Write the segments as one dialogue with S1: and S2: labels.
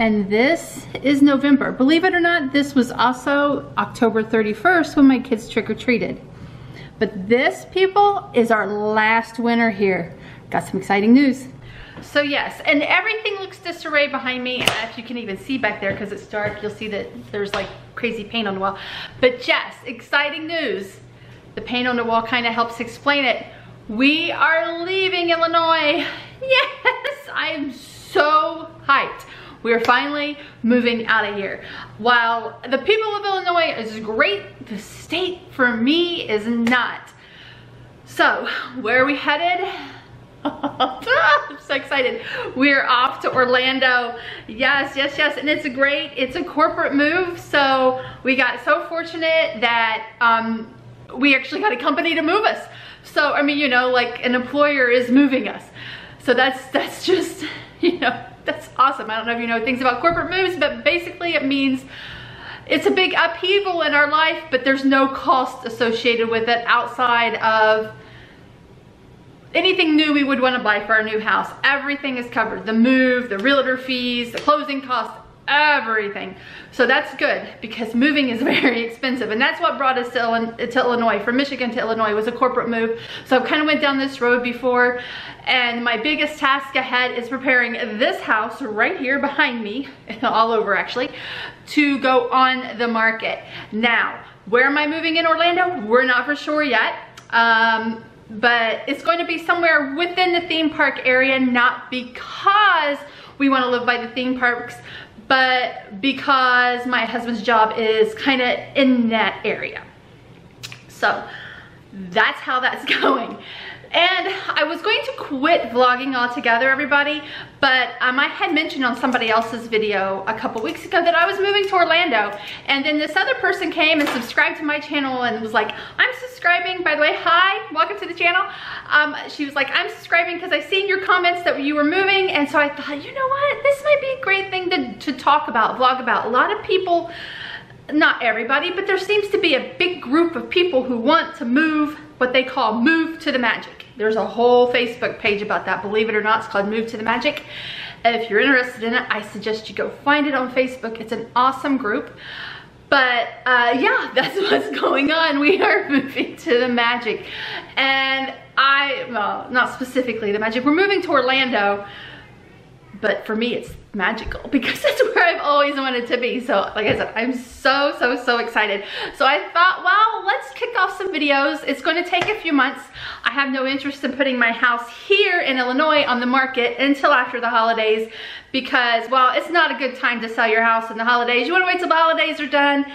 S1: And this is November. Believe it or not, this was also October 31st when my kids trick-or-treated. But this, people, is our last winter here. Got some exciting news. So yes, and everything looks disarray behind me. If you can even see back there because it's dark, you'll see that there's like crazy paint on the wall. But yes, exciting news. The paint on the wall kind of helps explain it. We are leaving Illinois. Yes, I'm so hyped. We're finally moving out of here. While the people of Illinois is great, the state for me is not. So, where are we headed? I'm so excited. We're off to Orlando. Yes, yes, yes. And it's a corporate move. So we got so fortunate that we actually got a company to move us. So, I mean, you know, like an employer is moving us. So that's just, you know, that's awesome. I don't know if you know things about corporate moves, but basically it means it's a big upheaval in our life, but there's no cost associated with it outside of anything new we would want to buy for our new house. Everything is covered. The move, the realtor fees, the closing costs, everything. So that's good because moving is very expensive, and that's what brought us to Illinois. From Michigan to Illinois was a corporate move. So I kind of went down this road before, and my biggest task ahead is preparing this house right here behind me, all over actually, to go on the market. Now, where am I moving in Orlando? We're not for sure yet. But it's going to be somewhere within the theme park area, not because we want to live by the theme parks, but because my husband's job is kind of in that area. So that's how that's going. And I was going to quit vlogging altogether, everybody, but I had mentioned on somebody else's video a couple weeks ago that I was moving to Orlando, and then this other person came and subscribed to my channel and was like, I'm subscribing, by the way, hi, welcome to the channel. She was like, I'm subscribing because I seen your comments that you were moving, and so I thought, you know what, this might be a great thing to talk about, vlog about. A lot of people, not everybody, but there seems to be a big group of people who want to move, what they call move to the magic. There's a whole Facebook page about that, believe it or not. It's called Move to the Magic. If you're interested in it, I suggest you go find it on Facebook. It's an awesome group. But yeah, that's what's going on. We are moving to the magic. And well, not specifically the magic. We're moving to Orlando, but for me it's magical because that's where I've always wanted to be. So like I said, I'm so excited. So I thought, well, let's kick off some videos. It's going to take a few months. I have no interest in putting my house here in Illinois on the market until after the holidays because, well, it's not a good time to sell your house in the holidays. You want to wait till the holidays are done,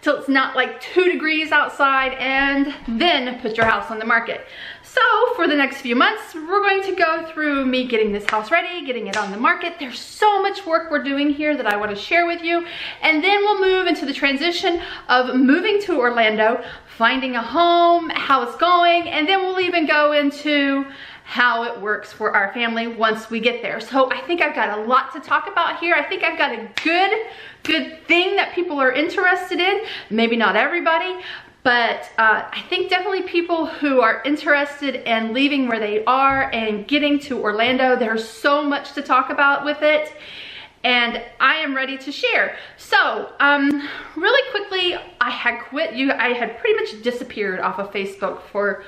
S1: till it's not like 2 degrees outside, and then put your house on the market. So for the next few months, we're going to go through me getting this house ready, getting it on the market. There's so much work we're doing here that I want to share with you. And then we'll move into the transition of moving to Orlando, finding a home, how it's going, and then we'll even go into how it works for our family once we get there. So I think I've got a lot to talk about here. I think I've got a good thing that people are interested in. Maybe not everybody, but I think definitely people who are interested in leaving where they are and getting to Orlando. There's so much to talk about with it, and I am ready to share. So really quickly, I had pretty much disappeared off of Facebook for,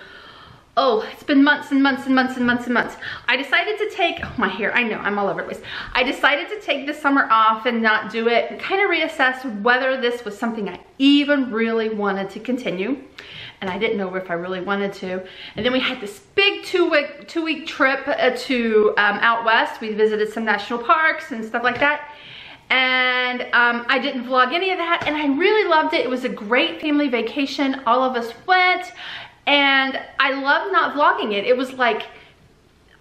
S1: oh, it's been months and months and months and months and months. I decided to take, oh, my hair, I know, I'm all over the place. I decided to take the summer off and not do it and kind of reassess whether this was something I even really wanted to continue. And I didn't know if I really wanted to. And then we had this big two-week trip to out west. We visited some national parks and stuff like that. And I didn't vlog any of that, and I really loved it. It was a great family vacation. All of us went. And I love not vlogging it. It was like,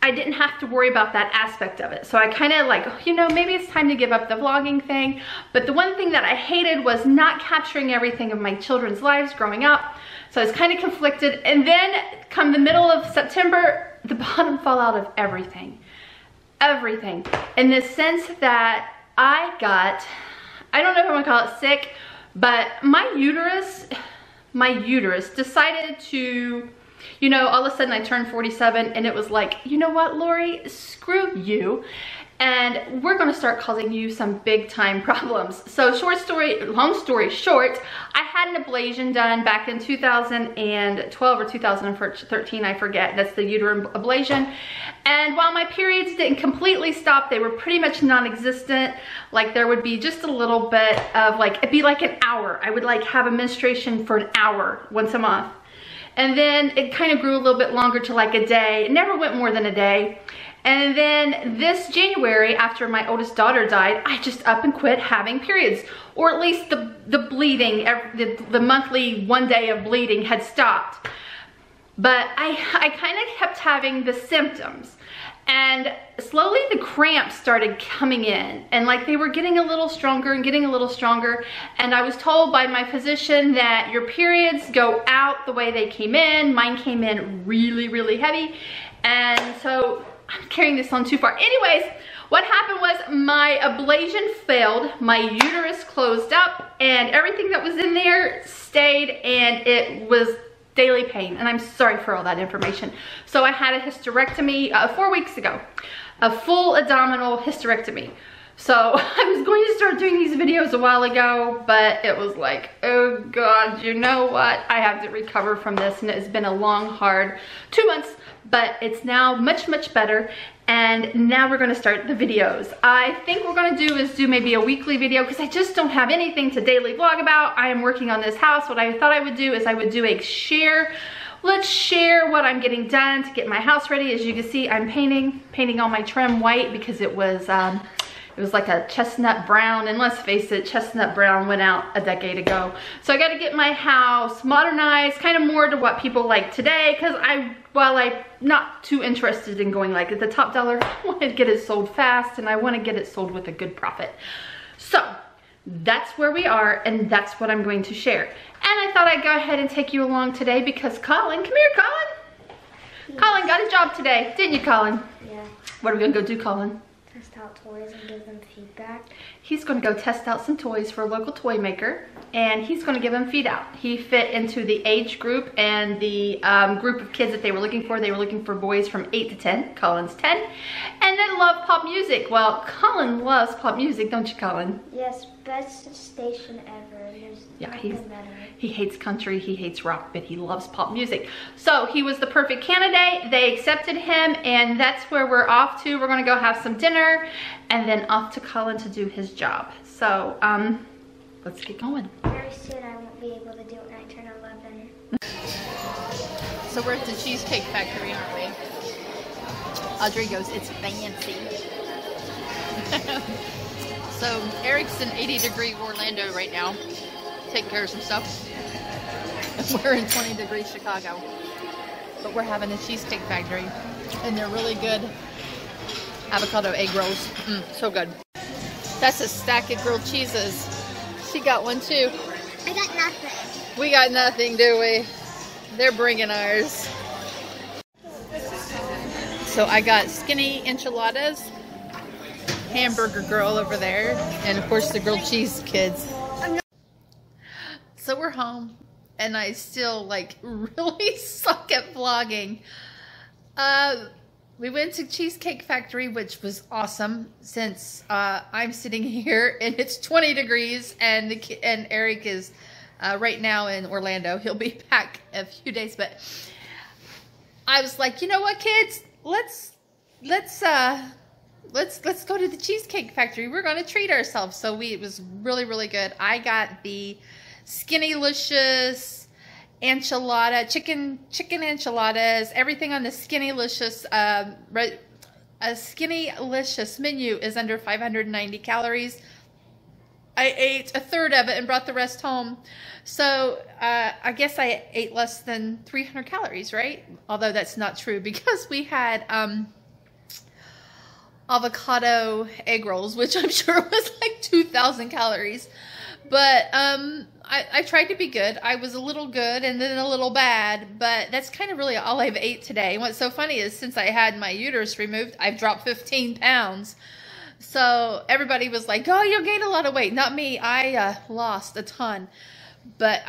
S1: I didn't have to worry about that aspect of it. So I kind of like, you know, maybe it's time to give up the vlogging thing. But the one thing that I hated was not capturing everything of my children's lives growing up. So I was kind of conflicted. And then come the middle of September, the bottom fell out of everything. Everything. In the sense that I got, I don't know if I'm gonna call it sick, but my uterus decided to, you know, all of a sudden I turned 47 and it was like, you know what, Lori, screw you. and we're gonna start causing you some big time problems. So long story short, I had an ablation done back in 2012 or 2013, I forget. That's the uterine ablation. And while my periods didn't completely stop, they were pretty much non-existent. Like there would be just a little bit of like, it'd be like an hour. I would like have a menstruation for an hour once a month. And then it kind of grew a little bit longer to like a day. It never went more than a day. And then this January, after my oldest daughter died, I just up and quit having periods. Or at least the bleeding, the monthly 1 day of bleeding had stopped. But I kind of kept having the symptoms. And slowly the cramps started coming in, and like they were getting a little stronger and getting a little stronger. And I was told by my physician that your periods go out the way they came in. Mine came in really, really heavy. And so I'm carrying this on too far. Anyways, what happened was my ablation failed, my uterus closed up, and everything that was in there stayed, and it was daily pain, and I'm sorry for all that information. So I had a hysterectomy 4 weeks ago, a full abdominal hysterectomy. So I was going to start doing these videos a while ago, but it was like, oh God, you know what? I have to recover from this, and it's been a long, hard 2 months, but it's now much, much better. And now we're gonna start the videos. I think what we're gonna do is do maybe a weekly video, because I just don't have anything to daily vlog about. I am working on this house. What I thought I would do is I would do a share. Let's share what I'm getting done to get my house ready. As you can see, I'm painting all my trim white because it was like a chestnut brown, and let's face it, chestnut brown went out a decade ago. So I gotta get my house modernized, kind of more to what people like today, because while I'm not too interested in going like at the top dollar, I want to get it sold fast, and I want to get it sold with a good profit. So that's where we are, and that's what I'm going to share. And I thought I'd go ahead and take you along today because Colin, come here, Colin. Yes. Colin got a job today, didn't you, Colin?
S2: Yeah.
S1: What are we gonna go do, Colin?
S2: Test out toys and give them feedback.
S1: He's going to go test out some toys for a local toy maker, and he's going to give them feedback. He fit into the age group and the group of kids that they were looking for. They were looking for boys from 8 to 10. Colin's 10. And they love pop music. Well, Colin loves pop music, don't you, Colin?
S2: Yes, best station ever. There's nothing better.
S1: He hates country, he hates rock, but he loves pop music. So he was the perfect candidate. They accepted him, and that's where we're off to. We're gonna go have some dinner, and then off to Colin to do his job. So, let's get going.
S2: Very soon I won't be able to do it when I turn 11.
S1: So we're at the Cheesecake Factory, aren't we? Audrey goes, it's fancy. So Eric's in 80-degree Orlando right now, taking care of some stuff. We're in 20-degree Chicago, but we're having a Cheesecake Factory, and they're really good avocado egg rolls. So good. That's a stack of grilled cheeses. She got one too.
S2: I got nothing.
S1: We got nothing, do we? They're bringing ours. So I got skinny enchiladas, hamburger girl over there, and of course the grilled cheese kids. So we're home, and I still like really suck at vlogging. We went to Cheesecake Factory, which was awesome, since I'm sitting here and it's 20 degrees, and Eric is right now in Orlando. He'll be back in a few days, but I was like, you know what, kids? Let's go to the Cheesecake Factory. We're gonna treat ourselves. So it was really, really good. I got the Skinnylicious enchilada, chicken enchiladas. Everything on the Skinnylicious a Skinnylicious menu is under 590 calories. I ate a third of it and brought the rest home. So I guess I ate less than 300 calories, right? Although that's not true, because we had avocado egg rolls, which I'm sure was like 2,000 calories. But I tried to be good. I was a little good and then a little bad, but that's kind of really all I've ate today. And what's so funny is, since I had my uterus removed, I've dropped 15 pounds. So everybody was like, oh, you'll gain a lot of weight. Not me. I lost a ton. But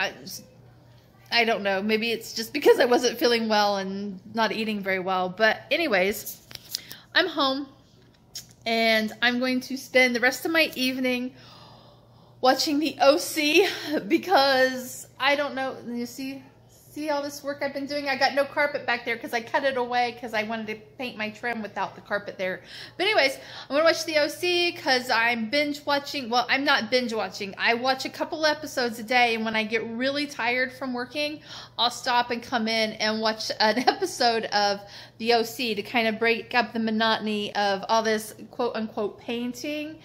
S1: I don't know. Maybe it's just because I wasn't feeling well and not eating very well. But anyways, I'm home. and I'm going to spend the rest of my evening watching the OC because I don't know. You see all this work I've been doing? I got no carpet back there because I cut it away because I wanted to paint my trim without the carpet there. But anyways, I'm going to watch the OC because I'm binge watching. Well, I'm not binge watching. I watch a couple episodes a day, and when I get really tired from working, I'll stop and come in and watch an episode of the OC to kind of break up the monotony of all this quote-unquote painting,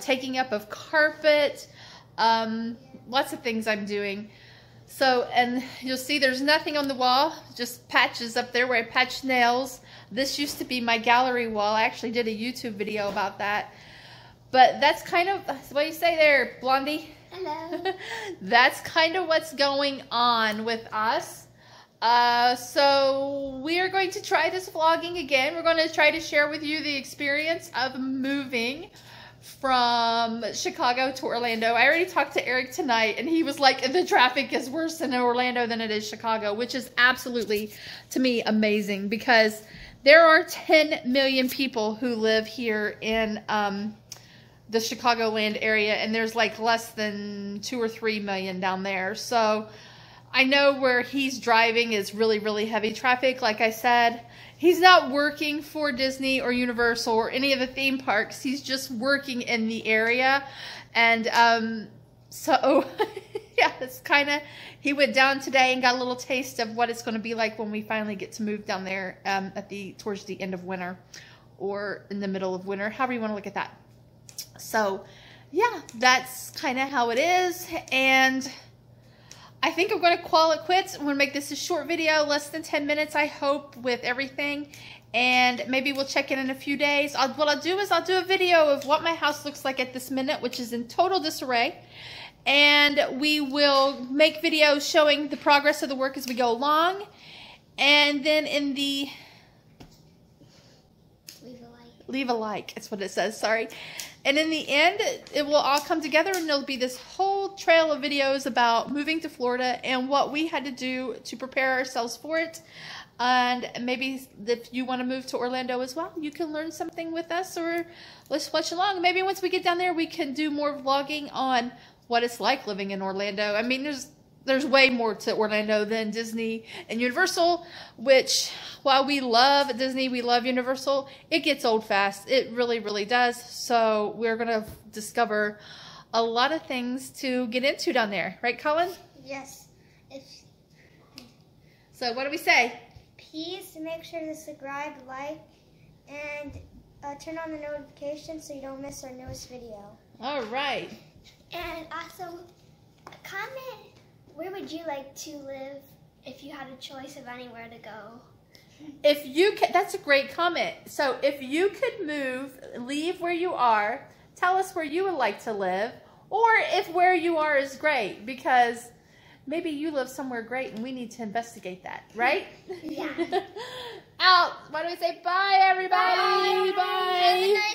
S1: taking up of carpet, lots of things I'm doing. So, and you'll see there's nothing on the wall, just patches up there where I patched nails. This used to be my gallery wall. I actually did a YouTube video about that. But that's kind of, what do you say there, Blondie?
S2: Hello.
S1: That's kind of what's going on with us. So we are going to try this vlogging again. We're going to try to share with you the experience of moving from Chicago to Orlando. I already talked to Eric tonight, and he was like, the traffic is worse in Orlando than it is Chicago, which is absolutely, to me, amazing because there are 10 million people who live here in the Chicagoland area, and there's like less than 2 or 3 million down there. So I know where he's driving is really, really heavy traffic. Like I said, he's not working for Disney or Universal or any of the theme parks. He's just working in the area. And so, yeah, it's kind of, he went down today and got a little taste of what it's going to be like when we finally get to move down there towards the end of winter or in the middle of winter, however you want to look at that. So, yeah, that's kind of how it is. And I think I'm going to call it quits. I'm going to make this a short video, less than 10 minutes, I hope, with everything. And maybe we'll check in a few days. What I'll do is I'll do a video of what my house looks like at this minute, which is in total disarray. And we will make videos showing the progress of the work as we go along. And then in the... Leave a like. That's what it says, sorry. And in the end, it will all come together, and there'll be this whole trail of videos about moving to Florida and what we had to do to prepare ourselves for it. And maybe if you want to move to Orlando as well, you can learn something with us, or let's watch along. Maybe once we get down there, we can do more vlogging on what it's like living in Orlando. I mean, there's way more to Orlando than Disney and Universal, which while we love Disney, we love Universal, it gets old fast. It really, really does. So we're going to discover a lot of things to get into down there. Right, Colin?
S2: Yes.
S1: So what do we say?
S2: Please make sure to subscribe, like, and turn on the notifications so you don't miss our newest video.
S1: All right.
S2: And also, comment, where would you like to live if you had a choice of anywhere to go?
S1: If you could, that's a great comment. So if you could leave where you are, tell us where you would like to live, or if where you are is great, because maybe you live somewhere great and we need to investigate that, right?
S2: Yeah.
S1: Out. Why do we say bye, everybody? Bye.
S2: Have a nice